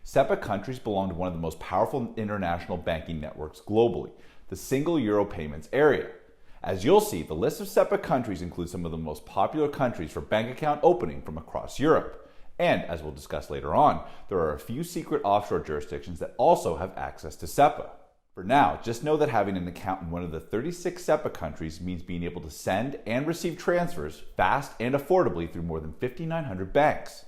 SEPA countries belong to one of the most powerful international banking networks globally, the Single Euro Payments Area. As you'll see, the list of SEPA countries includes some of the most popular countries for bank account opening from across Europe. And, as we'll discuss later on, there are a few secret offshore jurisdictions that also have access to SEPA. For now, just know that having an account in one of the 36 SEPA countries means being able to send and receive transfers fast and affordably through more than 5,900 banks.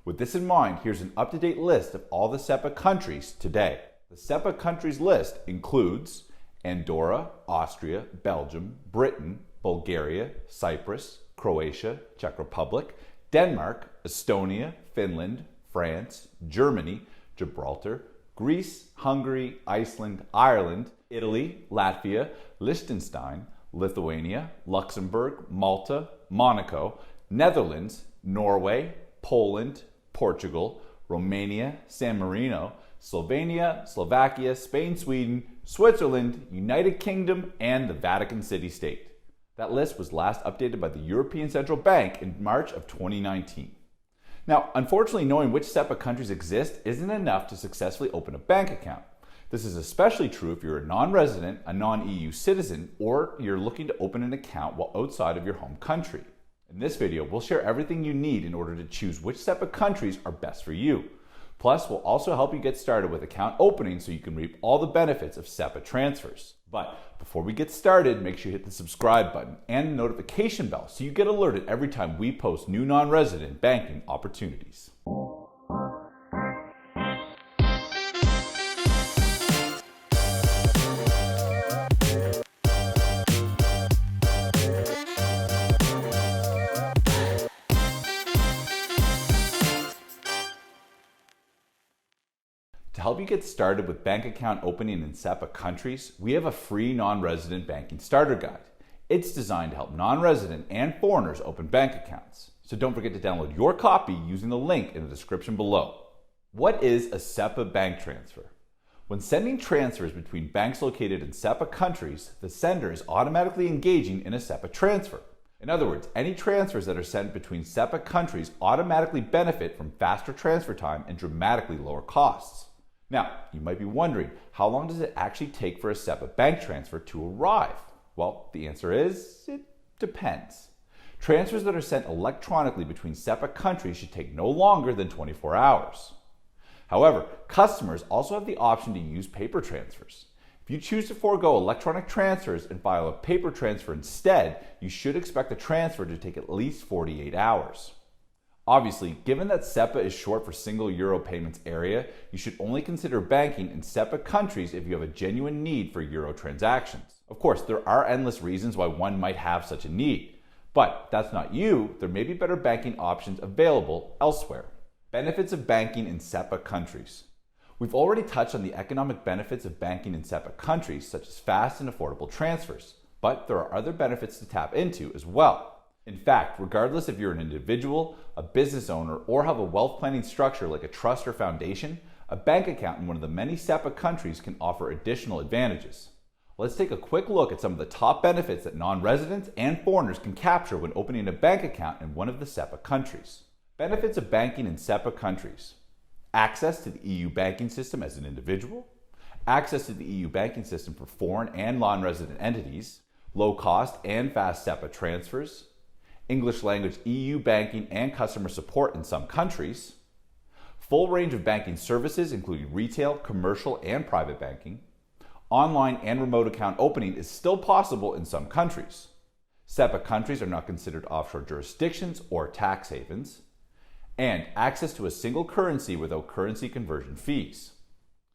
With this in mind, here's an up-to-date list of all the SEPA countries today. The SEPA countries list includes Andorra, Austria, Belgium, Britain, Bulgaria, Cyprus, Croatia, Czech Republic, Denmark, Estonia, Finland, France, Germany, Gibraltar, Greece, Hungary, Iceland, Ireland, Italy, Latvia, Liechtenstein, Lithuania, Luxembourg, Malta, Monaco, Netherlands, Norway, Poland, Portugal, Romania, San Marino, Slovenia, Slovakia, Spain, Sweden, Switzerland, United Kingdom, and the Vatican City State. That list was last updated by the European Central Bank in March of 2019. Now, unfortunately, knowing which SEPA countries exist isn't enough to successfully open a bank account. This is especially true if you're a non-resident, a non-EU citizen, or you're looking to open an account while outside of your home country. In this video, we'll share everything you need in order to choose which SEPA countries are best for you. Plus, we'll also help you get started with account opening so you can reap all the benefits of SEPA transfers. But before we get started, make sure you hit the subscribe button and the notification bell so you get alerted every time we post new non-resident banking opportunities. To help you get started with bank account opening in SEPA countries, we have a free non-resident banking starter guide. It's designed to help non-resident and foreigners open bank accounts. So don't forget to download your copy using the link in the description below. What is a SEPA bank transfer? When sending transfers between banks located in SEPA countries, the sender is automatically engaging in a SEPA transfer. In other words, any transfers that are sent between SEPA countries automatically benefit from faster transfer time and dramatically lower costs. Now, you might be wondering, how long does it actually take for a SEPA bank transfer to arrive? Well, the answer is, it depends. Transfers that are sent electronically between SEPA countries should take no longer than 24 hours. However, customers also have the option to use paper transfers. If you choose to forego electronic transfers and file a paper transfer instead, you should expect the transfer to take at least 48 hours. Obviously, given that SEPA is short for Single Euro Payments Area, you should only consider banking in SEPA countries if you have a genuine need for Euro transactions. Of course, there are endless reasons why one might have such a need. But if that's not you, there may be better banking options available elsewhere. Benefits of banking in SEPA countries. We've already touched on the economic benefits of banking in SEPA countries, such as fast and affordable transfers. But there are other benefits to tap into as well. In fact, regardless if you're an individual, a business owner, or have a wealth planning structure like a trust or foundation, a bank account in one of the many SEPA countries can offer additional advantages. Let's take a quick look at some of the top benefits that non-residents and foreigners can capture when opening a bank account in one of the SEPA countries. Benefits of banking in SEPA countries. Access to the EU banking system as an individual. Access to the EU banking system for foreign and non-resident entities. Low cost and fast SEPA transfers. English language EU banking and customer support in some countries, full range of banking services including retail, commercial, and private banking. Online and remote account opening is still possible in some countries. SEPA countries are not considered offshore jurisdictions or tax havens. And access to a single currency without currency conversion fees.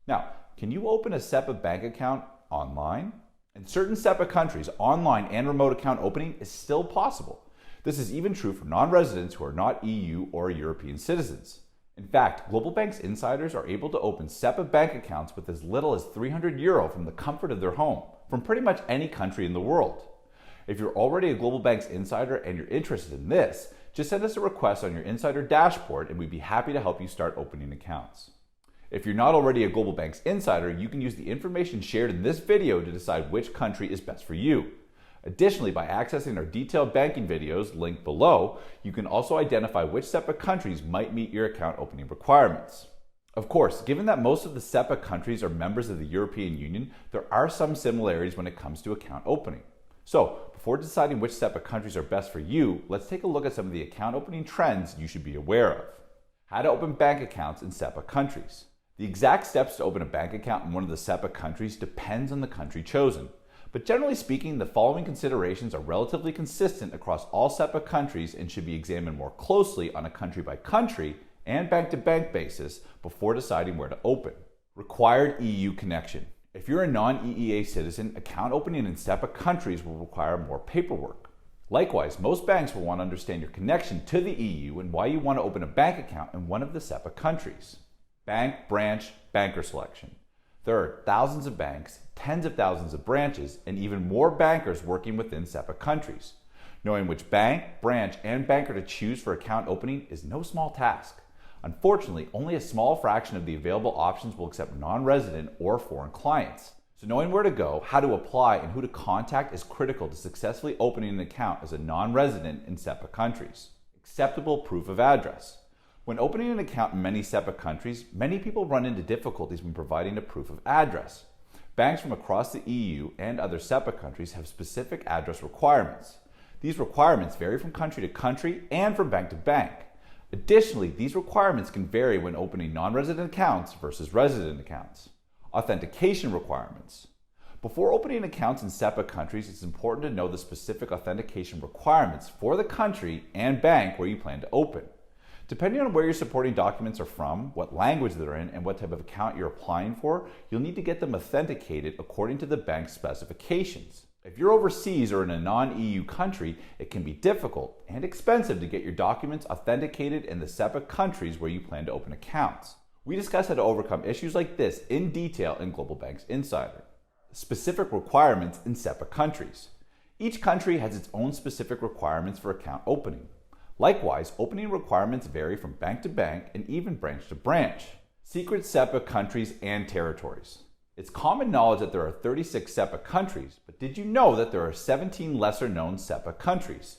Now, can you open a SEPA bank account online? In certain SEPA countries, online and remote account opening is still possible. This is even true for non-residents who are not EU or European citizens. In fact, GlobalBanks insiders are able to open SEPA bank accounts with as little as €300 from the comfort of their home, from pretty much any country in the world. If you're already a GlobalBanks insider and you're interested in this, just send us a request on your insider dashboard and we'd be happy to help you start opening accounts. If you're not already a GlobalBanks insider, you can use the information shared in this video to decide which country is best for you. Additionally, by accessing our detailed banking videos linked below, you can also identify which SEPA countries might meet your account opening requirements. Of course, given that most of the SEPA countries are members of the European Union, there are some similarities when it comes to account opening. So, before deciding which SEPA countries are best for you, let's take a look at some of the account opening trends you should be aware of. How to open bank accounts in SEPA countries. The exact steps to open a bank account in one of the SEPA countries depends on the country chosen. But generally speaking, the following considerations are relatively consistent across all SEPA countries and should be examined more closely on a country-by-country and bank-to-bank basis before deciding where to open. Required EU connection. If you're a non-EEA citizen, account opening in SEPA countries will require more paperwork. Likewise, most banks will want to understand your connection to the EU and why you want to open a bank account in one of the SEPA countries. Bank, branch, banker selection. There are thousands of banks, tens of thousands of branches, and even more bankers working within SEPA countries. Knowing which bank, branch, and banker to choose for account opening is no small task. Unfortunately, only a small fraction of the available options will accept non-resident or foreign clients. So knowing where to go, how to apply, and who to contact is critical to successfully opening an account as a non-resident in SEPA countries. Acceptable proof of address. When opening an account in many SEPA countries, many people run into difficulties when providing a proof of address. Banks from across the EU and other SEPA countries have specific address requirements. These requirements vary from country to country and from bank to bank. Additionally, these requirements can vary when opening non-resident accounts versus resident accounts. Authentication requirements. Before opening accounts in SEPA countries, it's important to know the specific authentication requirements for the country and bank where you plan to open. Depending on where your supporting documents are from, what language they're in, and what type of account you're applying for, you'll need to get them authenticated according to the bank's specifications. If you're overseas or in a non-EU country, it can be difficult and expensive to get your documents authenticated in the SEPA countries where you plan to open accounts. We discuss how to overcome issues like this in detail in GlobalBanks Insider. Specific requirements in SEPA countries. Each country has its own specific requirements for account opening. Likewise, opening requirements vary from bank to bank and even branch to branch. Secret SEPA countries and territories. It's common knowledge that there are 36 SEPA countries, but did you know that there are 17 lesser-known SEPA countries?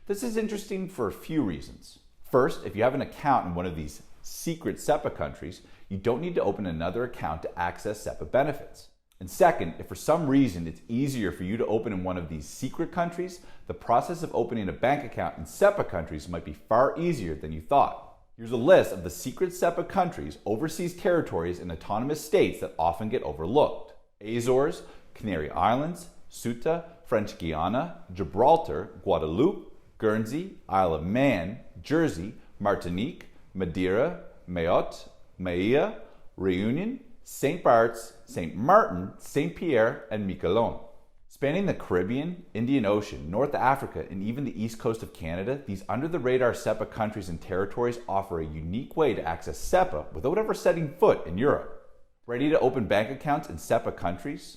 This is interesting for a few reasons. First, if you have an account in one of these secret SEPA countries, you don't need to open another account to access SEPA benefits. And second, if for some reason it's easier for you to open in one of these secret countries, the process of opening a bank account in SEPA countries might be far easier than you thought. Here's a list of the secret SEPA countries, overseas territories, and autonomous states that often get overlooked. Azores, Canary Islands, Ceuta, French Guiana, Gibraltar, Guadeloupe, Guernsey, Isle of Man, Jersey, Martinique, Madeira, Mayotte, Maia, Reunion, St. Bart's, St. Martin, St. Pierre, and Miquelon. Spanning the Caribbean, Indian Ocean, North Africa, and even the east coast of Canada, these under-the-radar SEPA countries and territories offer a unique way to access SEPA without ever setting foot in Europe. Ready to open bank accounts in SEPA countries?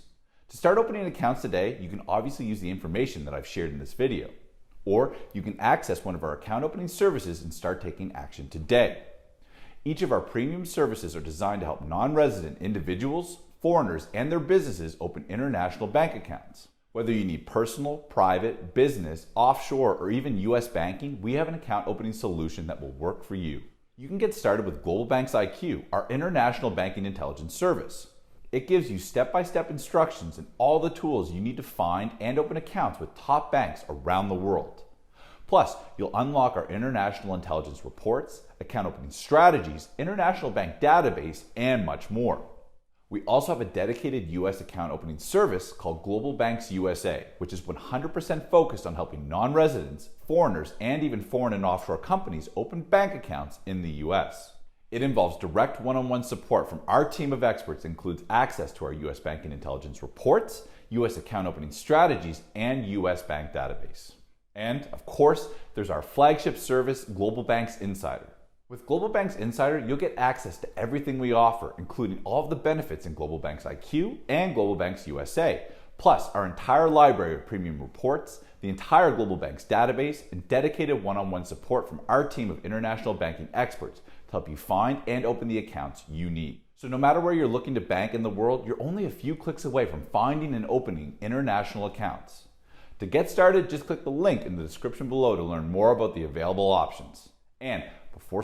To start opening accounts today, you can obviously use the information that I've shared in this video. Or you can access one of our account opening services and start taking action today. Each of our premium services are designed to help non-resident individuals, foreigners, and their businesses open international bank accounts. Whether you need personal, private, business, offshore, or even US banking, we have an account opening solution that will work for you. You can get started with GlobalBanks IQ, our international banking intelligence service. It gives you step-by-step instructions and all the tools you need to find and open accounts with top banks around the world. Plus, you'll unlock our international intelligence reports, account opening strategies, international bank database, and much more. We also have a dedicated US account opening service called GlobalBanks USA, which is 100% focused on helping non-residents, foreigners, and even foreign and offshore companies open bank accounts in the US. It involves direct one-on-one support from our team of experts, includes access to our US banking intelligence reports, US account opening strategies, and US bank database. And, of course, there's our flagship service, GlobalBanks Insider. With GlobalBanks Insider, you'll get access to everything we offer, including all of the benefits in GlobalBanks IQ and GlobalBanks USA, plus our entire library of premium reports, the entire GlobalBanks database, and dedicated one-on-one support from our team of international banking experts to help you find and open the accounts you need. So no matter where you're looking to bank in the world, you're only a few clicks away from finding and opening international accounts. To get started, just click the link in the description below to learn more about the available options. And before